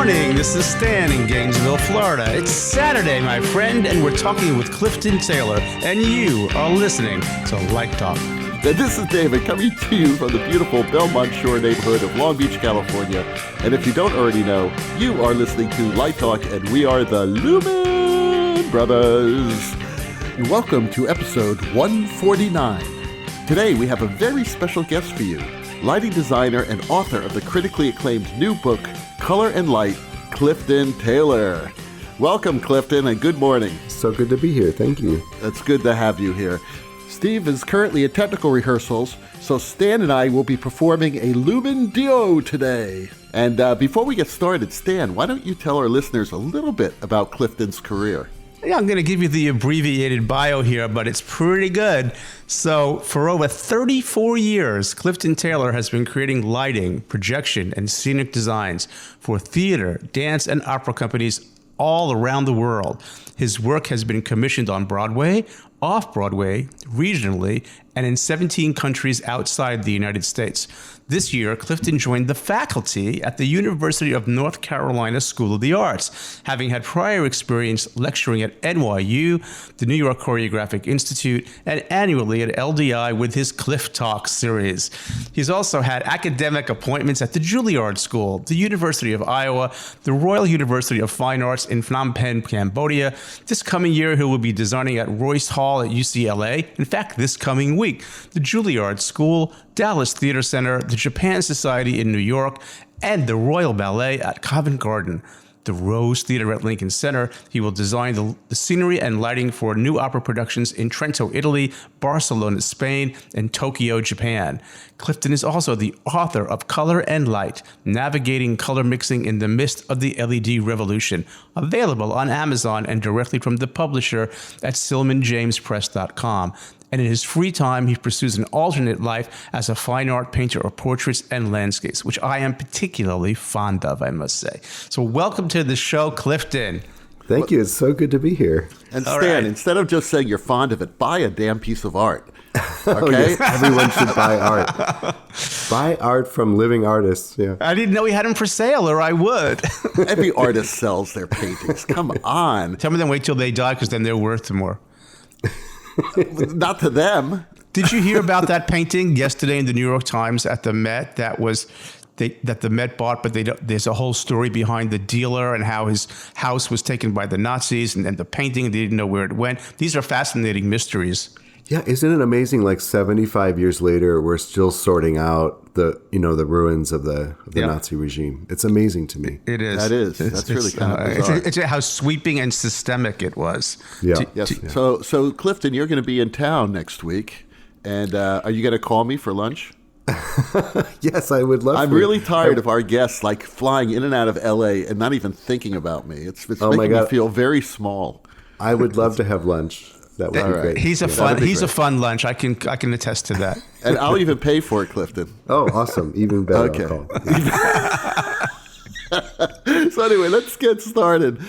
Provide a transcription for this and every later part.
morning. This is Stan in Gainesville, Florida. It's Saturday, my friend, and we're talking with Clifton Taylor, and you are listening to Light Talk. And this is David coming to you from the beautiful Belmont Shore neighborhood of Long Beach, California. And if you don't already know, you are listening to Light Talk, and we are the Lumen Brothers. And welcome to episode 149. Today we have a very special guest for you, lighting designer and author of the critically acclaimed new book, Color and Light, Clifton Taylor. Welcome, Clifton, and good morning. So good to be here. Thank you. It's good to have you here. Steve is currently at technical rehearsals, so Stan and I will be performing a Lumen Duo today. And before we get started, Stan, why don't you tell our listeners a little bit about Clifton's career? Yeah, I'm going to give you the abbreviated bio here, but it's pretty good. So for over 34 years, Clifton Taylor has been creating lighting, projection, and scenic designs for theater, dance, and opera companies all around the world. His work has been commissioned on Broadway, off-Broadway, regionally, and in 17 countries outside the United States. This year, Clifton joined the faculty at the University of North Carolina School of the Arts, having had prior experience lecturing at NYU, the New York Choreographic Institute, and annually at LDI with his Cliff Talk series. He's also had academic appointments at the Juilliard School, the University of Iowa, the Royal University of Fine Arts in Phnom Penh, Cambodia. This coming year, he will be designing at Royce Hall at UCLA. In fact, this coming week, the Juilliard School, Dallas Theater Center, the Japan Society in New York, and the Royal Ballet at Covent Garden. The Rose Theater at Lincoln Center. He will design the scenery and lighting for new opera productions in Trento, Italy, Barcelona, Spain, and Tokyo, Japan. Clifton is also the author of Color and Light, Navigating Color Mixing in the Midst of the LED Revolution, available on Amazon and directly from the publisher at SilmanJamesPress.com. And in his free time, he pursues an alternate life as a fine art painter of portraits and landscapes, which I am particularly fond of, I must say. So welcome to the show, Clifton. Thank you. It's so good to be here. And Stan, instead of just saying you're fond of it, buy a damn piece of art. Okay? Yes, everyone should buy art. Buy art from living artists. Yeah. I didn't know he had them for sale, or I would. Every artist sells their paintings. Come on. Tell me then wait till they die, because then they're worth more. Not to them. Did you hear about that painting yesterday in the New York Times at the Met that the Met bought, but there's a whole story behind the dealer and how his house was taken by the Nazis and the painting, they didn't know where it went. These are fascinating mysteries. Yeah, isn't it amazing? Like 75 years later, we're still sorting out the ruins of the Nazi regime. It's amazing to me. It is. That is. That's really kind of bizarre. It's how sweeping and systemic it was. Yeah. Yes. So Clifton, you're going to be in town next week, and are you going to call me for lunch? Yes, I would love to. I'm really tired of our guests like flying in and out of LA and not even thinking about me. It's making me feel very small. I would love to have lunch. That would be great. He's a fun lunch. I can attest to that. And I'll even pay for it, Clifton. Oh, awesome. Even better. Okay. So anyway, let's get started.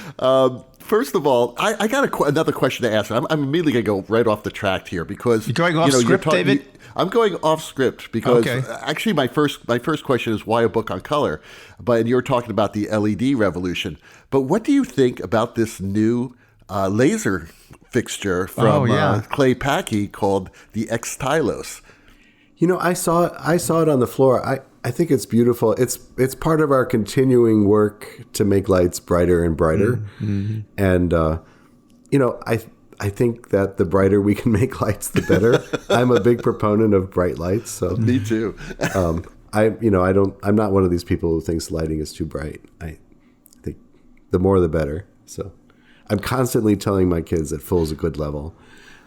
First of all, I got another question to ask. I'm immediately going to go right off the track here because... You're going off script, David? I'm going off script because actually my first question is why a book on color? And you're talking about the LED revolution. But what do you think about this new laser fixture from Clay Packey called the Xtylos? You know, I saw it on the floor. I think it's beautiful. It's part of our continuing work to make lights brighter and brighter. Mm-hmm. And I think that the brighter we can make lights, the better. I'm a big proponent of bright lights. So me too. I'm not one of these people who thinks lighting is too bright. I think the more the better. So I'm constantly telling my kids that full is a good level.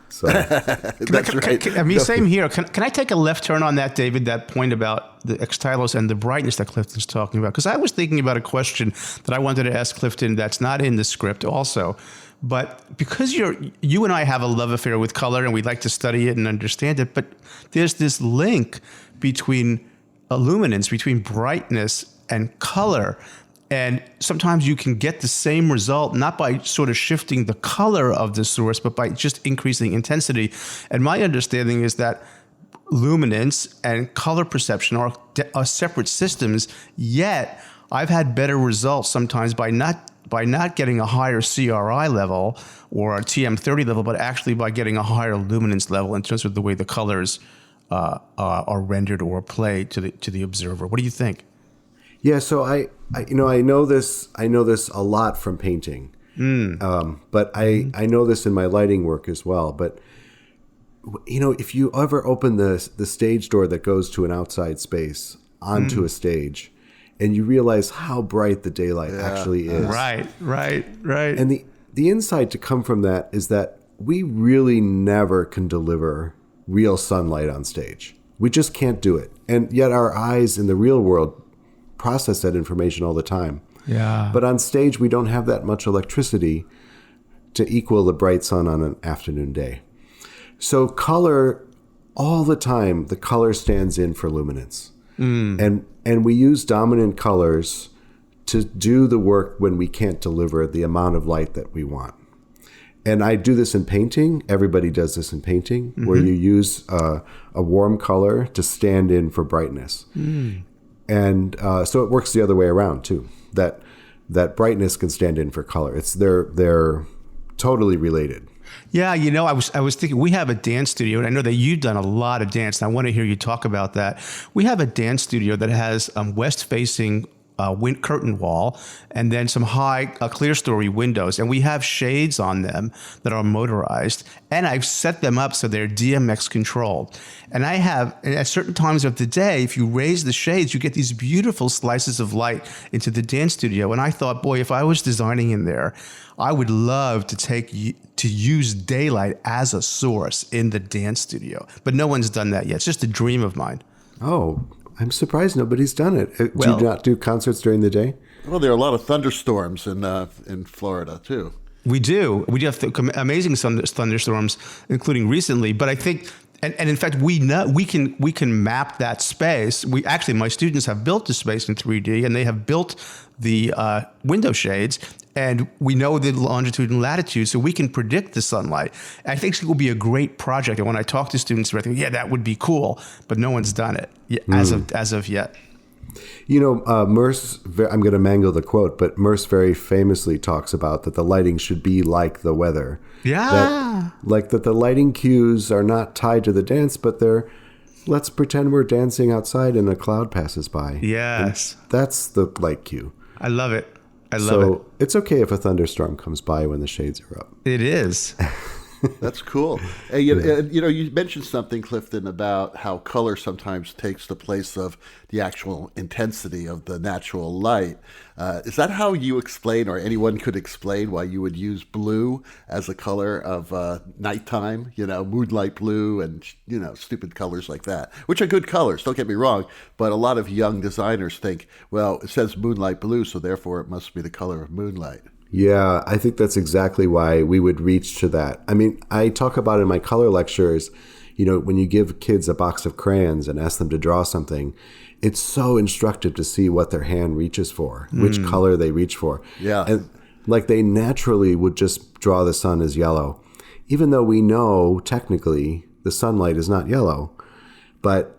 So that's right. I mean, same here. Can I take a left turn on that, David? That point about the Xtylos and the brightness that Clifton's talking about, because I was thinking about a question that I wanted to ask Clifton that's not in the script, also. But because you and I have a love affair with color, and we'd like to study it and understand it, but there's this link between illuminance, between brightness and color. And sometimes you can get the same result, not by sort of shifting the color of the source, but by just increasing intensity. And my understanding is that luminance and color perception are separate systems, yet I've had better results sometimes by not getting a higher CRI level or a TM30 level, but actually by getting a higher luminance level in terms of the way the colors are rendered or played to the observer. What do you think? Yeah, so I know this a lot from painting, but I know this in my lighting work as well. But if you ever open the stage door that goes to an outside space onto a stage, and you realize how bright the daylight actually is, right. And the insight to come from that is that we really never can deliver real sunlight on stage. We just can't do it, and yet our eyes in the real world process that information all the time. Yeah. But on stage, we don't have that much electricity to equal the bright sun on an afternoon day. So color, all the time, the color stands in for luminance. And we use dominant colors to do the work when we can't deliver the amount of light that we want. And I do this in painting. Everybody does this in painting, where you use a warm color to stand in for brightness. And so it works the other way around too. That brightness can stand in for color. They're totally related. Yeah, I was thinking, we have a dance studio, and I know that you've done a lot of dance, and I want to hear you talk about that. We have a dance studio that has west-facing curtain wall, and then some high clear story windows, and we have shades on them that are motorized, and I've set them up so they're DMX controlled. And I have, at certain times of the day, if you raise the shades, you get these beautiful slices of light into the dance studio. And I thought, boy, if I was designing in there, I would love to use daylight as a source in the dance studio. But no one's done that yet. It's just a dream of mine. Oh, I'm surprised nobody's done it. Do you not do concerts during the day? Well, there are a lot of thunderstorms in Florida too. We do. We do have amazing thunderstorms, including recently. But I think, and in fact, we can map that space. My students have built the space in 3D, and they have built the window shades, and we know the longitude and latitude, so we can predict the sunlight. I think it will be a great project. And when I talk to students, I think, yeah, that would be cool, but no one's done it as of yet. Merce, I'm going to mangle the quote, but Merce very famously talks about that the lighting should be like the weather. Yeah. That the lighting cues are not tied to the dance, but let's pretend we're dancing outside and a cloud passes by. Yes. And that's the light cue. I love it. So it's okay if a thunderstorm comes by when the shades are up. It is. That's cool. Hey, you mentioned something, Clifton, about how color sometimes takes the place of the actual intensity of the natural light. Is that how you explain, or anyone could explain, why you would use blue as a color of nighttime? Moonlight blue and stupid colors like that, which are good colors. Don't get me wrong, but a lot of young designers think, well, it says moonlight blue, so therefore it must be the color of moonlight. Yeah, I think that's exactly why we would reach to that. I mean, I talk about in my color lectures, when you give kids a box of crayons and ask them to draw something, it's so instructive to see what their hand reaches for, which color they reach for. Yeah. And they naturally would just draw the sun as yellow, even though we know technically the sunlight is not yellow, but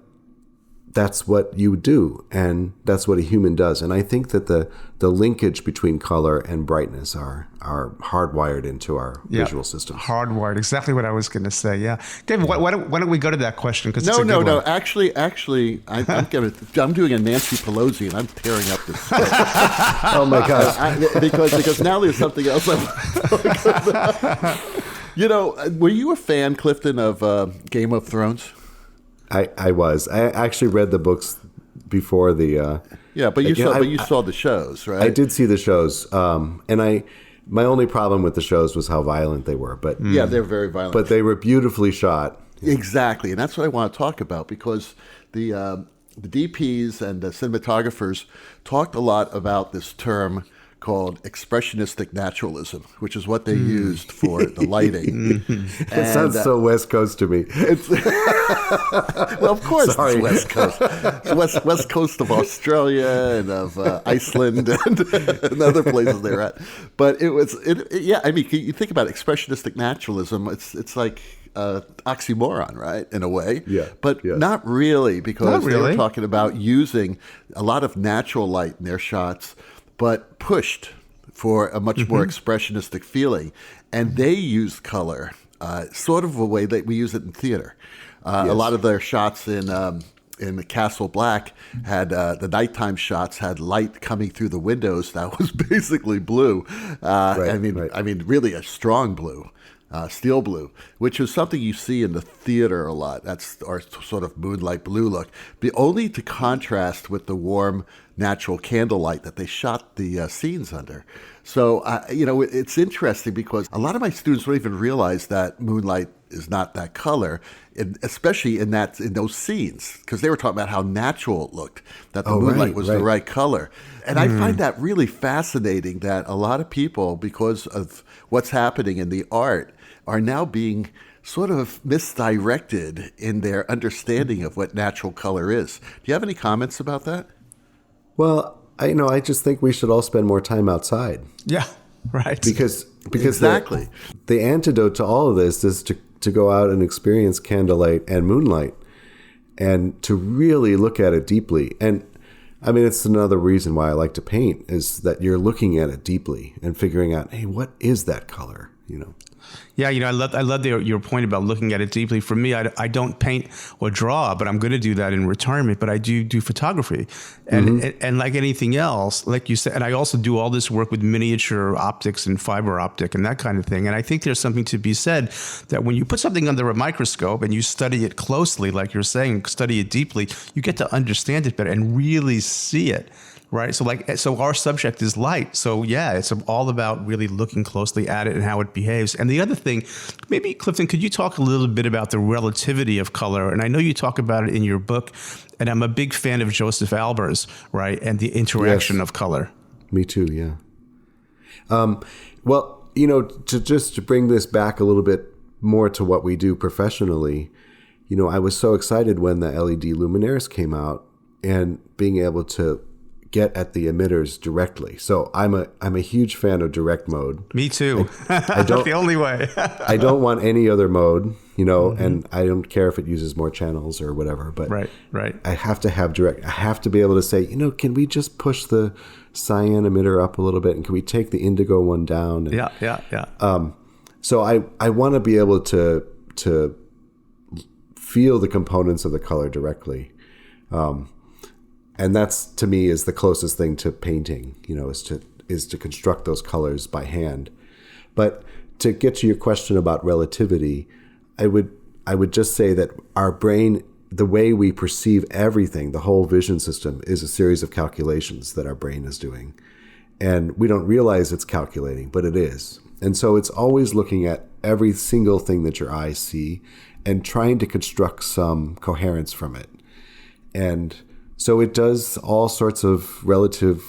that's what you do, and that's what a human does. And I think that the linkage between color and brightness are hardwired into our visual systems. Hardwired, exactly what I was going to say. Yeah, David, why don't we go to that question? Because no. Actually, I'm doing a Nancy Pelosi, and I'm tearing up this. Oh my gosh! Because now there's something else I want to talk about. Were you a fan, Clifton, of Game of Thrones? I was. I actually read the books before the. But you saw the shows, right? I did see the shows, and my only problem with the shows was how violent they were. But yeah, they're very violent. But they were beautifully shot. Exactly, and that's what I want to talk about, because the DPs and the cinematographers talked a lot about this term called Expressionistic Naturalism, which is what they used for the lighting. It sounds so West Coast to me. Well, of course, it's West Coast. It's West Coast of Australia and of Iceland and other places they're at. But you think about Expressionistic Naturalism. It's like oxymoron, right? In a way. Yeah. But Yes. not really, because they were really. talking about using a lot of natural light in their shots, but pushed for a much more expressionistic feeling. And they used color, sort of a way that we use it in theater. A lot of their shots in the Castle Black had the nighttime shots had light coming through the windows that was basically blue. I mean, really a strong blue. Steel blue, which is something you see in the theater a lot. That's our sort of moonlight blue look, but only to contrast with the warm, natural candlelight that they shot the scenes under. So, it's interesting because a lot of my students don't even realize that moonlight is not that color, especially in those scenes, because they were talking about how natural it looked, that the moonlight was the right color. And I find that really fascinating that a lot of people, because of what's happening in the art, are now being sort of misdirected in their understanding of what natural color is. Do you have any comments about that? Well, I just think we should all spend more time outside. Yeah, right. Because Exactly. the antidote to all of this is to go out and experience candlelight and moonlight and to really look at it deeply. And I mean, it's another reason why I like to paint, is that you're looking at it deeply and figuring out, hey, what is that color? Yeah, I love your point about looking at it deeply. For me, I don't paint or draw, but I'm going to do that in retirement. But I do photography, and like anything else, like you said, and I also do all this work with miniature optics and fiber optic and that kind of thing. And I think there's something to be said that when you put something under a microscope and you study it closely, like you're saying, study it deeply, you get to understand it better and really see it. Right. So our subject is light. So, yeah, it's all about really looking closely at it and how it behaves. And the other thing, maybe, Clifton, could you talk a little bit about the relativity of color? And I know you talk about it in your book, and I'm a big fan of Joseph Albers, right, and the interaction of color. Me too, yeah. Well, to bring this back a little bit more to what we do professionally, I was so excited when the LED luminaires came out and being able to get at the emitters directly. So I'm a huge fan of direct mode. Me too. I don't the only way. I don't want any other mode, and I don't care if it uses more channels or whatever, but right. I have to have direct. I have to be able to say, can we just push the cyan emitter up a little bit, and can we take the indigo one down? And, Yeah. So I want to be able to feel the components of the color directly. And that's, to me, is the closest thing to painting, is to construct those colors by hand. But to get to your question about relativity, I would just say that our brain, the way we perceive everything, the whole vision system, is a series of calculations that our brain is doing. And we don't realize it's calculating, but it is. And so it's always looking at every single thing that your eyes see and trying to construct some coherence from it. And so it does all sorts of relative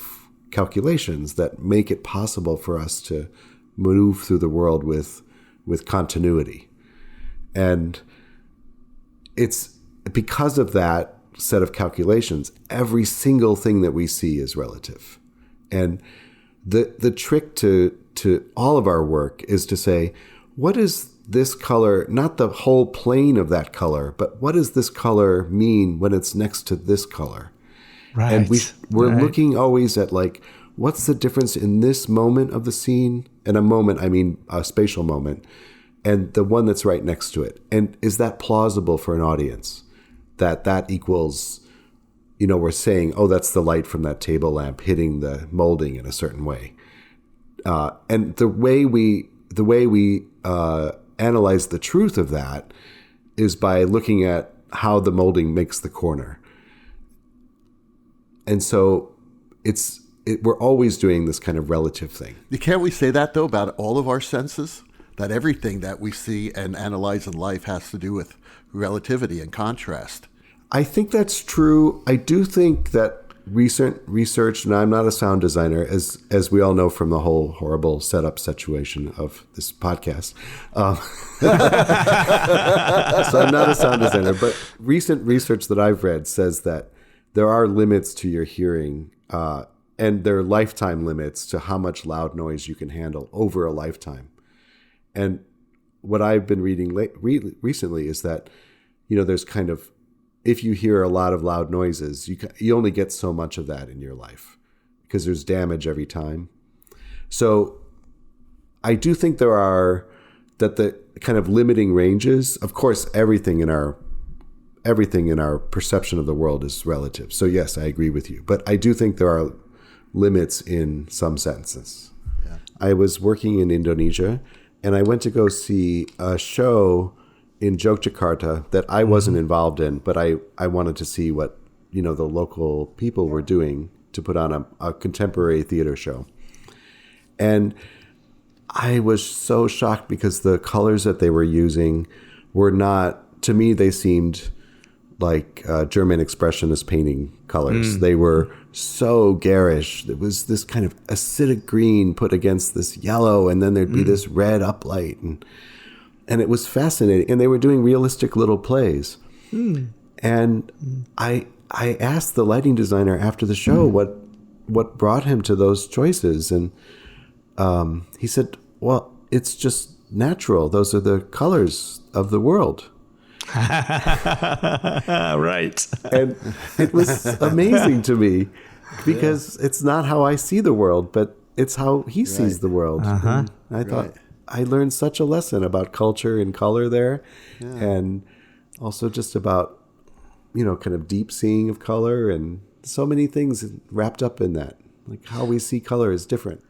calculations that make it possible for us to move through the world with continuity. And it's because of that set of calculations, every single thing that we see is relative. And the trick to all of our work is to say, what is this color, not the whole plane of that color, but what does this color mean when it's next to this color? Right. And we're looking always at what's the difference in this moment of the scene? And a moment, I mean a spatial moment, and the one that's right next to it. And is that plausible for an audience? That equals, we're saying, oh, that's the light from that table lamp hitting the molding in a certain way. And the way we analyze the truth of that is by looking at how the molding makes the corner. And so we're always doing this kind of relative thing. Can't we say that, though, about all of our senses? That everything that we see and analyze in life has to do with relativity and contrast. I think that's true. I do think that recent research, and I'm not a sound designer, as we all know from the whole horrible setup situation of this podcast. So I'm not a sound designer, but recent research that I've read says that there are limits to your hearing, and there are lifetime limits to how much loud noise you can handle over a lifetime. And what I've been reading recently is that, there's kind of, if you hear a lot of loud noises, you only get so much of that in your life because there's damage every time. So I do think that the kind of limiting ranges, of course, everything in our perception of the world is relative. So yes, I agree with you. But I do think there are limits in some senses. Yeah. I was working in Indonesia, and I went to go see a show in Yogyakarta that I wasn't involved in, but I wanted to see what, the local people were doing to put on a contemporary theater show. And I was so shocked because the colors that they were using were not, to me, they seemed like German expressionist painting colors. They were so garish. There was this kind of acidic green put against this yellow, and then there'd be this red uplight. And it was fascinating. And they were doing realistic little plays. And I asked the lighting designer after the show what brought him to those choices. And he said, well, it's just natural. Those are the colors of the world. Right. And it was amazing to me because it's not how I see the world, but it's how he sees the world. And I thought I learned such a lesson about culture and color there, and also just about, kind of deep seeing of color and so many things wrapped up in that. Like how we see color is different.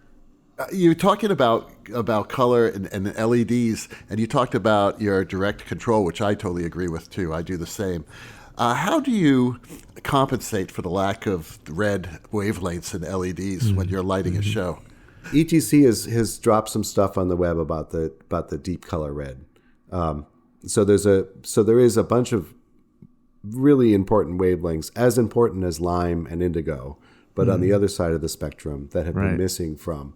You're talking about color and LEDs, and you talked about your direct control, which I totally agree with too. I do the same. How do you compensate for the lack of red wavelengths in LEDs when you're lighting a show? ETC has dropped some stuff on the web about the deep color red. So there is a bunch of really important wavelengths, as important as lime and indigo, but on the other side of the spectrum that have been missing from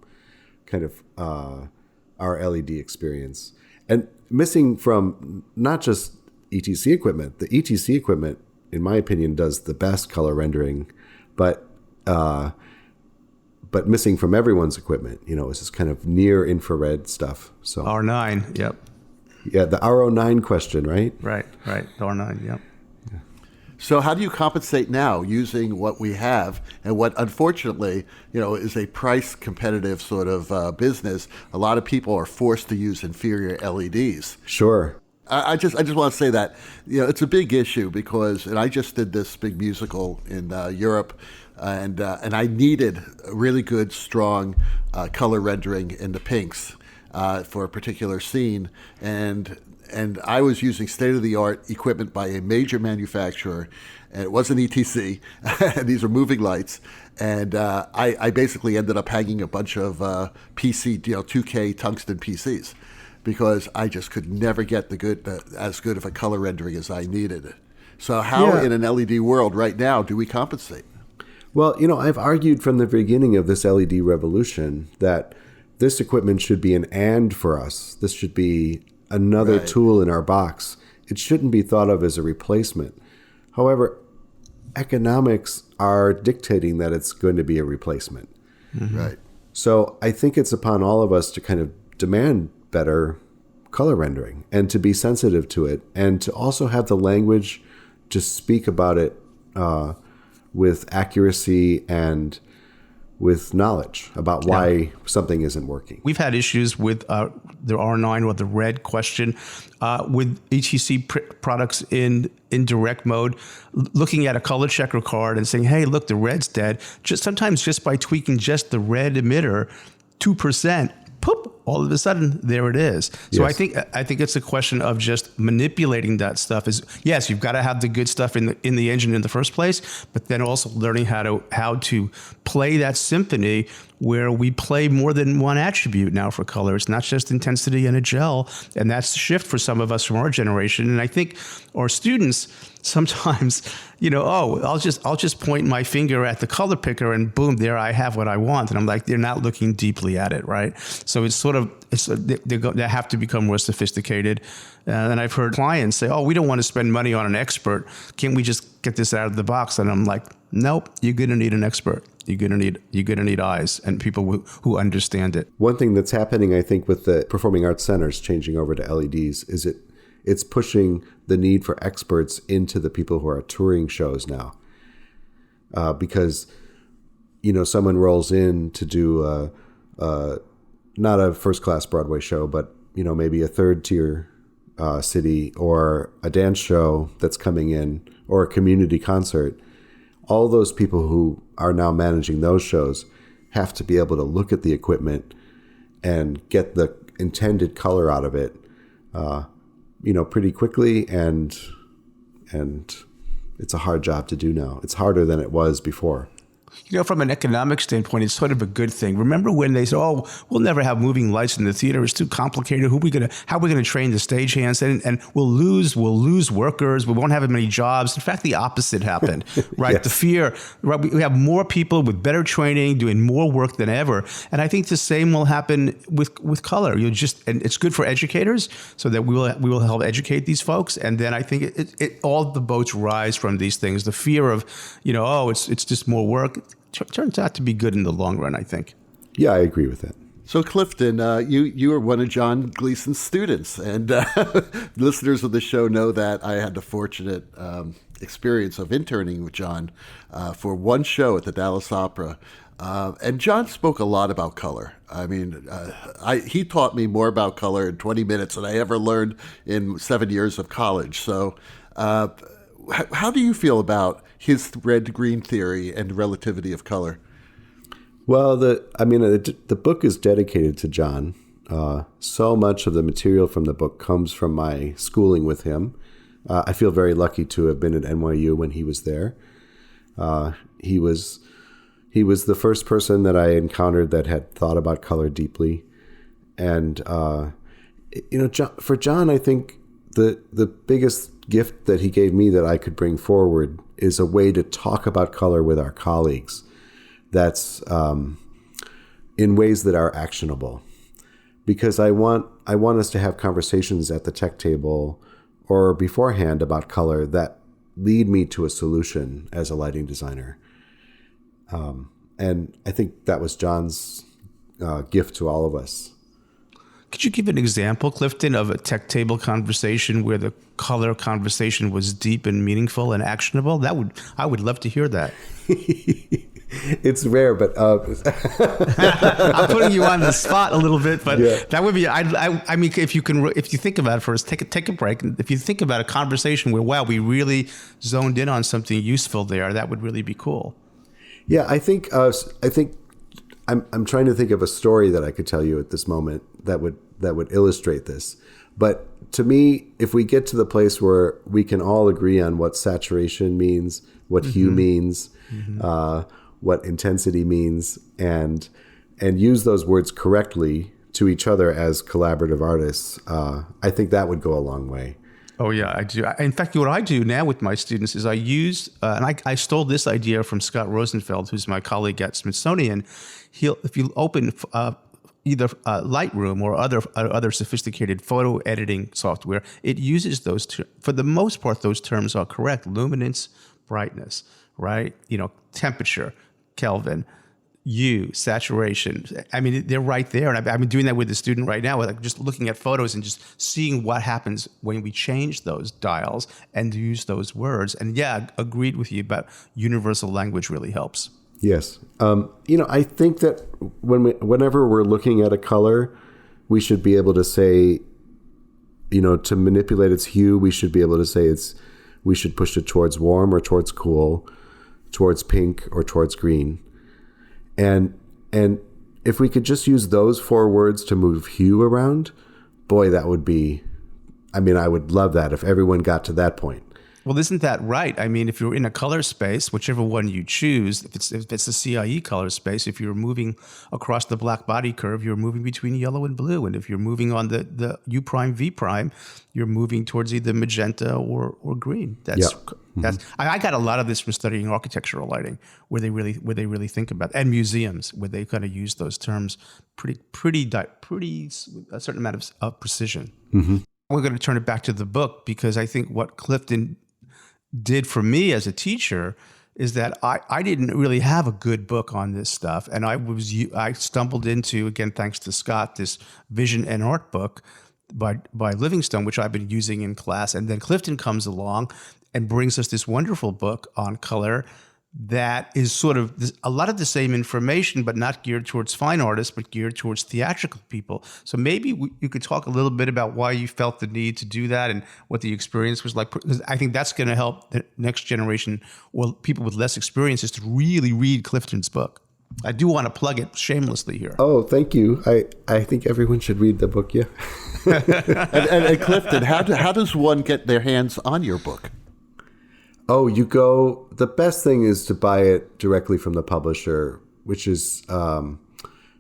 kind of our LED experience, and missing from not just ETC equipment. The ETC equipment, in my opinion, does the best color rendering, but missing from everyone's equipment. It's this kind of near infrared stuff. So R9, yep. Yeah, the RO9 question, right? Right, R9, yep. So how do you compensate now using what we have and what, unfortunately, is a price competitive sort of business? A lot of people are forced to use inferior LEDs. Sure. I just want to say that it's a big issue because, and I just did this big musical in Europe, and I needed a really good, strong color rendering in the pinks for a particular scene, and I was using state-of-the-art equipment by a major manufacturer, and it wasn't ETC. These are moving lights, and I basically ended up hanging a bunch of PC, 2K tungsten PCs, because I just could never get as good of a color rendering as I needed. So how in an LED world right now do we compensate? Well, I've argued from the beginning of this LED revolution that this equipment should be an and for us. This should be another tool in our box. It shouldn't be thought of as a replacement. However, economics are dictating that it's going to be a replacement. Right. So I think it's upon all of us to kind of demand better color rendering and to be sensitive to it, and to also have the language to speak about it with accuracy and with knowledge about why something isn't working. We've had issues with the R9 or the red question with ETC products in direct mode, looking at a color checker card and saying, hey, look, the red's dead. Sometimes just by tweaking just the red emitter 2%, poop, all of a sudden, there it is. So I think it's a question of just manipulating that stuff. Yes, you've got to have the good stuff in the engine in the first place, but then also learning how to play that symphony where we play more than one attribute now for color. It's not just intensity and a gel, and that's the shift for some of us from our generation. And I think our students sometimes, I'll just point my finger at the color picker and boom, there I have what I want. And I'm like, they're not looking deeply at it, right? So it's sort of, they have to become more sophisticated. And I've heard clients say, oh, we don't want to spend money on an expert. Can't we just get this out of the box? And I'm like, nope, you're going to need an expert. You're gonna need eyes and people who understand it. One thing that's happening, I think, with the performing arts centers changing over to LEDs is it's pushing the need for experts into the people who are touring shows now. Because, someone rolls in to do not a first-class Broadway show, but, maybe a third-tier city or a dance show that's coming in or a community concert. All those people who are now managing those shows have to be able to look at the equipment and get the intended color out of it, pretty quickly. And it's a hard job to do now. It's harder than it was before. From an economic standpoint, it's sort of a good thing. Remember when they said, "Oh, we'll never have moving lights in the theater. It's too complicated. How are we going to train the stagehands? And we'll lose workers. We won't have as many jobs." In fact, the opposite happened, right? Yes. The fear, right? We have more people with better training doing more work than ever. And I think the same will happen with color. And it's good for educators so that we will help educate these folks. And then I think it all the boats rise from these things. The fear of, it's just more work. Turns out to be good in the long run, I think. Yeah, I agree with that. So, Clifton, you are one of John Gleason's students, and listeners of the show know that I had the fortunate experience of interning with John for one show at the Dallas Opera. And John spoke a lot about color. I mean, he taught me more about color in 20 minutes than I ever learned in 7 years of college. So how do you feel about his red-green theory and relativity of color? Well, the book is dedicated to John. So much of the material from the book comes from my schooling with him. I feel very lucky to have been at NYU when he was there. He was the first person that I encountered that had thought about color deeply. And, for John, I think the biggest gift that he gave me that I could bring forward is a way to talk about color with our colleagues that's in ways that are actionable. Because I want us to have conversations at the tech table or beforehand about color that lead me to a solution as a lighting designer. And I think that was John's gift to all of us. Could you give an example, Clifton, of a tech table conversation where the color conversation was deep and meaningful and actionable? I would love to hear that. It's rare, but I'm putting you on the spot a little bit, but yeah. That would be. I mean, if you think about it first, take a break. If you think about a conversation where, wow, we really zoned in on something useful there, that would really be cool. Yeah, I think I'm trying to think of a story that I could tell you at this moment that would illustrate this. But to me, if we get to the place where we can all agree on what saturation means, what hue means, what intensity means, and use those words correctly to each other as collaborative artists, I think that would go a long way. Oh, yeah, I do. In fact, what I do now with my students is I use, and I stole this idea from Scott Rosenfeld, who's my colleague at Smithsonian. If you open either Lightroom or other sophisticated photo editing software, it uses those, for the most part, those terms are correct. Luminance, brightness, right? Temperature, Kelvin, hue, saturation. I mean, they're right there. And I've been doing that with the student right now, like just looking at photos and just seeing what happens when we change those dials and use those words. And yeah, agreed with you about universal language really helps. Yes. I think that whenever we're looking at a color, we should be able to say, to manipulate its hue, we should be able to say we should push it towards warm or towards cool, towards pink or towards green. And if we could just use those 4 words to move hue around, boy, that would be, I would love that if everyone got to that point. Well, isn't that right? I mean, if you're in a color space, whichever one you choose, if it's the CIE color space, if you're moving across the black body curve, you're moving between yellow and blue. And if you're moving on the U prime, V prime, you're moving towards either magenta or green. That's I got a lot of this from studying architectural lighting, where they really think about it. And museums, where they kind of use those terms pretty a certain amount of precision. Mm-hmm. We're going to turn it back to the book, because I think what Clifton did for me as a teacher is that I didn't really have a good book on this stuff. And I stumbled into, again, thanks to Scott, this vision and art book by Livingstone, which I've been using in class. And then Clifton comes along and brings us this wonderful book on color that is sort of a lot of the same information, but not geared towards fine artists, but geared towards theatrical people. So maybe you could talk a little bit about why you felt the need to do that and what the experience was like. Because I think that's going to help the next generation, well, people with less experiences, to really read Clifton's book. I do want to plug it shamelessly here. Oh, thank you. I think everyone should read the book, yeah. and Clifton, how does one get their hands on your book? Oh, the best thing is to buy it directly from the publisher, which is, the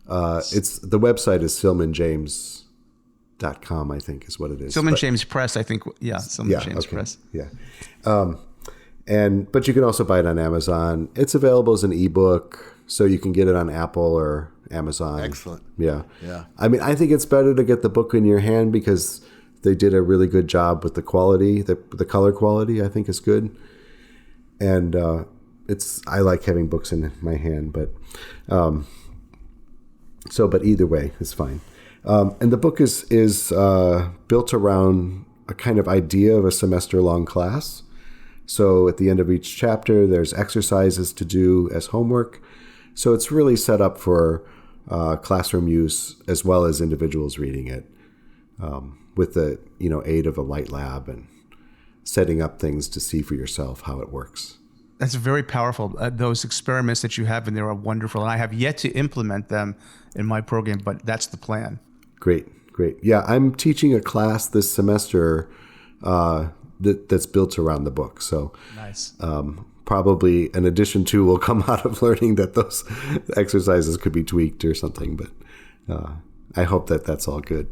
website is SilmanJames.com, I think is what it is. Silman James Press, I think. Yeah, Silman James Press. Yeah. But you can also buy it on Amazon. It's available as an ebook, so you can get it on Apple or Amazon. Excellent. Yeah. Yeah. I mean, I think it's better to get the book in your hand because they did a really good job with the quality. The color quality, I think, is good. And I like having books in my hand, but either way, it's fine. And the book is built around a kind of idea of a semester-long class. So at the end of each chapter, there's exercises to do as homework. So it's really set up for classroom use as well as individuals reading it, with the aid of a light lab and setting up things to see for yourself how it works. That's very powerful. Those experiments that you have in there are wonderful, and I have yet to implement them in my program, but that's the plan. Great. Yeah, I'm teaching a class this semester that's built around the book. So nice. Probably an addition to will come out of learning that those exercises could be tweaked or something, but I hope that's all good.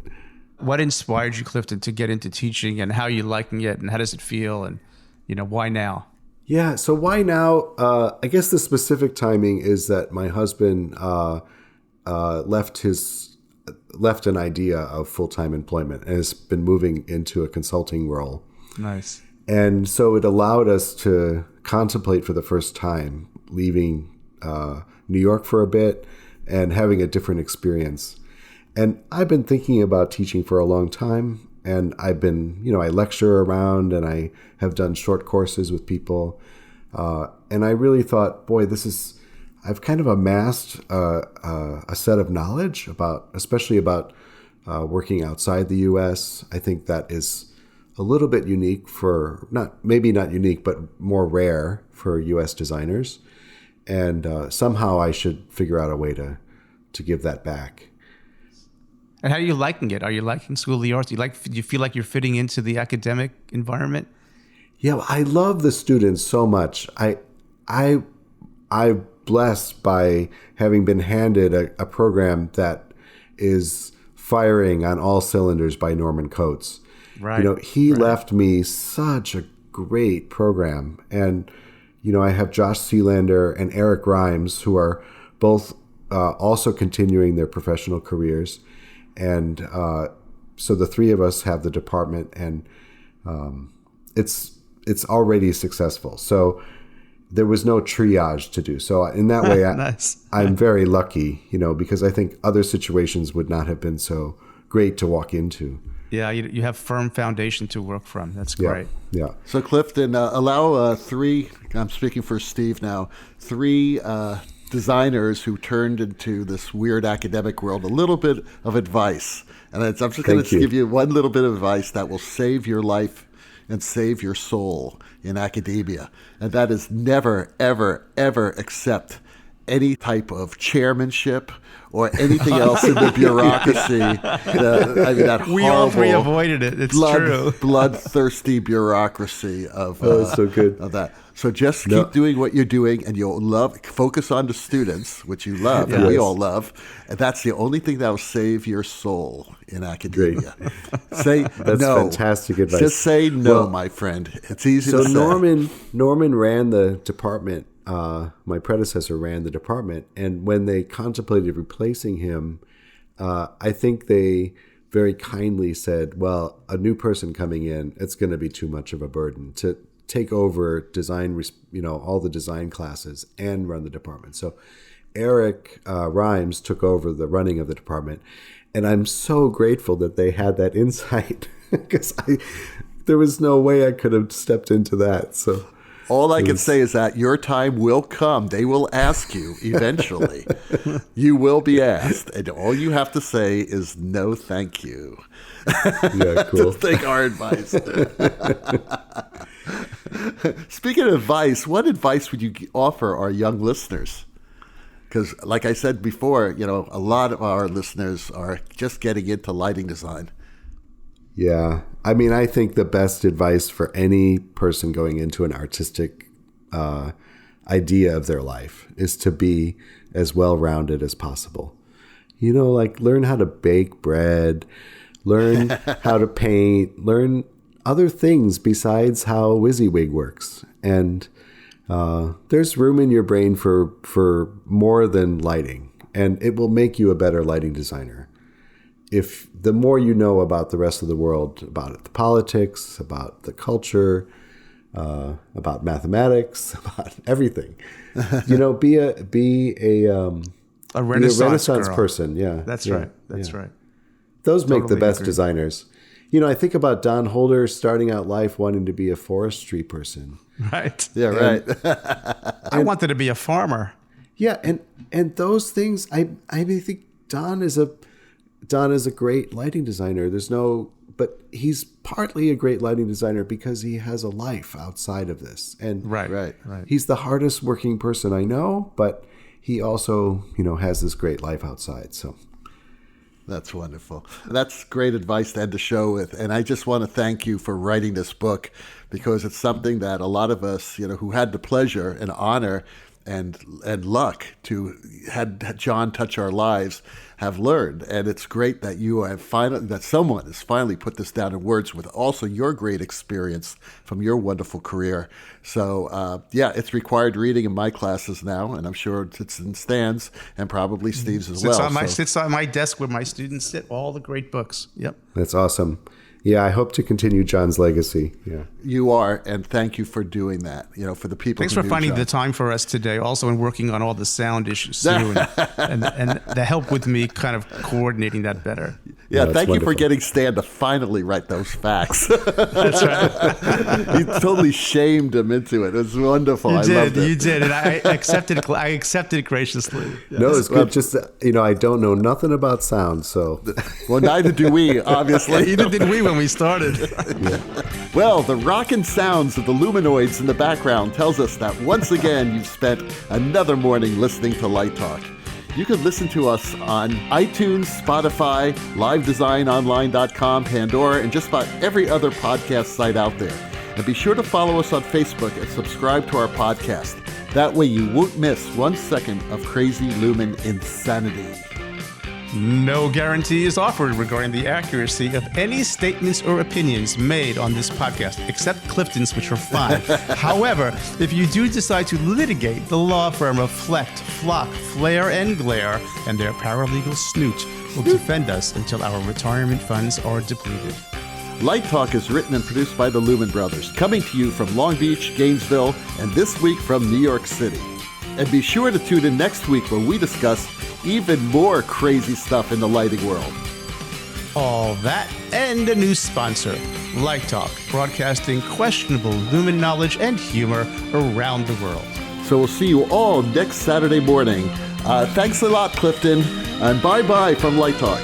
What inspired you, Clifton, to get into teaching, and how are you liking it, and how does it feel, and why now? Yeah, so why now? I guess the specific timing is that my husband left an idea of full-time employment and has been moving into a consulting role. Nice. And so it allowed us to contemplate for the first time leaving New York for a bit and having a different experience. And I've been thinking about teaching for a long time, and I've been, I lecture around and I have done short courses with people. And I really thought, boy, I've kind of amassed a set of knowledge especially about working outside the U.S. I think that is a little bit unique maybe not unique, but more rare for U.S. designers. And somehow I should figure out a way to give that back. And how are you liking it? Are you liking School of the Arts? Do you feel like you're fitting into the academic environment? Yeah, I love the students so much. I'm blessed by having been handed a program that is firing on all cylinders by Norman Coates. Right. He left me such a great program. And, I have Josh Sealander and Eric Rimes, who are both also continuing their professional careers. And so the three of us have the department, and it's already successful. So there was no triage to do. So in that way, nice. I'm very lucky, because I think other situations would not have been so great to walk into. Yeah, you have firm foundation to work from. That's great. Yeah. So Clifton, allow three, I'm speaking for Steve now, three designers who turned into this weird academic world a little bit of advice. And I'm just going to give you one little bit of advice that will save your life and save your soul in academia. And that is never, ever, ever accept any type of chairmanship or anything else in the bureaucracy. That we all three avoided it. It's true. Bloodthirsty bureaucracy of so good. Of that. So just keep doing what you're doing, and you'll focus on the students, which you love, and we all love. And that's the only thing that will save your soul in academia. Say That's no. fantastic advice. Just say no, my friend. It's easy to say. So Norman ran the department. My predecessor ran the department, and when they contemplated replacing him, I think they very kindly said, "Well, a new person coming in, it's going to be too much of a burden to take over all the design classes and run the department. So Eric Rhymes took over the running of the department, and I'm so grateful that they had that insight because there was no way I could have stepped into that. So all I can say is that your time will come. They will ask you eventually. You will be asked, and all you have to say is no, thank you. Yeah, cool. To take our advice. Speaking of advice, what advice would you offer our young listeners? Because like I said before, a lot of our listeners are just getting into lighting design. Yeah. I mean, I think the best advice for any person going into an artistic idea of their life is to be as well-rounded as possible. Learn how to bake bread, learn how to paint, learn other things besides how WYSIWYG works. And there's room in your brain for more than lighting, and it will make you a better lighting designer. If the more you know about the rest of the world, about the politics, about the culture, about mathematics, about everything, be a Renaissance girl. person. Yeah, That's right. That's right. Those make the Totally best agree. designers. I think about Don Holder starting out life wanting to be a forestry person. Right. Yeah, right. And I wanted to be a farmer. Yeah, and those things, I think Don is a great lighting designer. But he's partly a great lighting designer because he has a life outside of this. And Right. he's the hardest working person I know, but he also, has this great life outside. So That's wonderful. That's great advice to end the show with. And I just want to thank you for writing this book, because it's something that a lot of us, who had the pleasure and honor and luck to had John touch our lives, have learned. And it's great that that someone has finally put this down in words with also your great experience from your wonderful career. So it's required reading in my classes now, and I'm sure it sits in Stan's and probably Steve's as well. Sits on my desk where my students sit, all the great books. Yep. that's awesome. Yeah, I hope to continue John's legacy. Yeah. You are, and thank you for doing that, for the people Thanks who for knew finding John. the time for us today, also in working on all the sound issues too, and the help with me kind of coordinating that better. Yeah, that's thank you for wonderful. getting Stan to finally write those facts. That's right. You totally shamed him into it. It was wonderful. I loved it. You did, and I accepted it graciously. No, it's good. Just, I don't know nothing about sound, so. Well, neither do we, obviously. Neither did we when we started. Well, the rockin' sounds of the luminoids in the background tells us that once again you've spent another morning listening to Light Talk. You can listen to us on iTunes, Spotify, LiveDesignOnline.com, Pandora, and just about every other podcast site out there. And be sure to follow us on Facebook and subscribe to our podcast. That way you won't miss 1 second of crazy Lumen insanity. No guarantee is offered regarding the accuracy of any statements or opinions made on this podcast, except Clifton's, which are fine. However, if you do decide to litigate, the law firm of Flecht, Flock, Flare, and Glare and their paralegal Snoot will defend us until our retirement funds are depleted. Light Talk is written and produced by the Lumen Brothers, coming to you from Long Beach, Gainesville, and this week from New York City. And be sure to tune in next week when we discuss even more crazy stuff in the lighting world. All that and a new sponsor, Light Talk, broadcasting questionable Lumen knowledge and humor around the world. So we'll see you all next Saturday morning. Thanks a lot, Clifton, and bye-bye from Light Talk.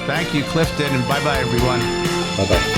Thank you, Clifton, and bye-bye, everyone. Bye-bye.